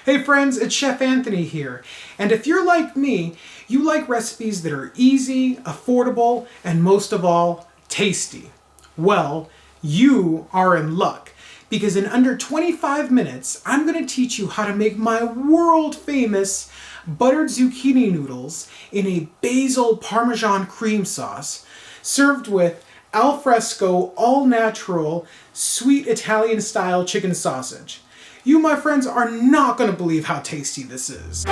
Hey friends, it's Chef Anthony here. And if you're like me, you like recipes that are easy, affordable, and most of all, tasty. Well, you are in luck, because in under 25 minutes, I'm going to teach you how to make my world famous buttered zucchini noodles in a basil Parmesan cream sauce, served with al fresco, all-natural, sweet Italian-style chicken sausage. You, my friends, are not going to believe how tasty this is.